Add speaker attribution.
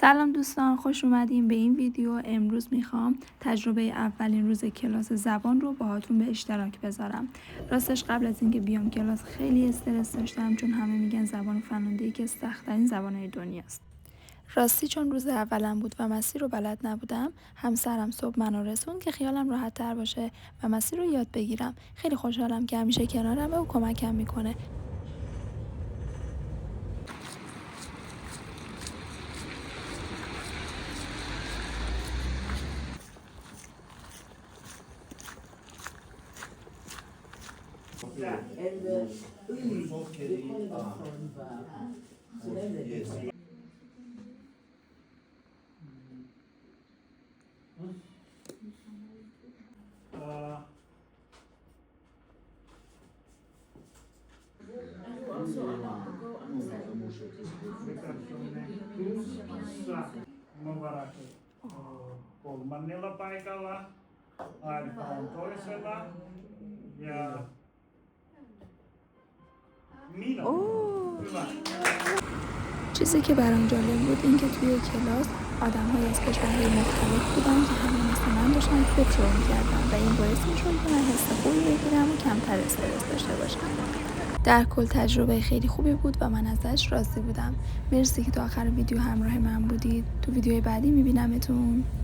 Speaker 1: سلام دوستان، خوش اومدین به این ویدیو. امروز میخوام تجربه اولین روز کلاس زبان رو باهاتون به اشتراک بذارم. راستش قبل از اینکه بیام کلاس خیلی استرس داشتم، چون همه میگن زبان فنلاندی که سخت‌ترین زبان‌های دنیاست. راستی چون روز اولم بود و مسیر رو بلد نبودم، همسرم صبح منو رسوند که خیالم راحت تر باشه و مسیر رو یاد بگیرم. خیلی خوشحالم که همیشه کنارمه و کمکم میکنه.
Speaker 2: Kolmannella paikalla, Airika on toisella ja Mino. Hyvä.
Speaker 1: چیزی که برام جالب بود این که توی کلاس آدم‌هایی از کشورهای مختلف بودن که همه مثل من داشتن خوب شروع می‌کردن و این باعث می‌شد که من حس خوبی بگیرم و کمتر استرس داشته باشم. در کل تجربه خیلی خوبی بود و من ازش راضی بودم. مرسی که تا آخر ویدیو همراه من بودید. تو ویدیوهای بعدی می‌بینمتون.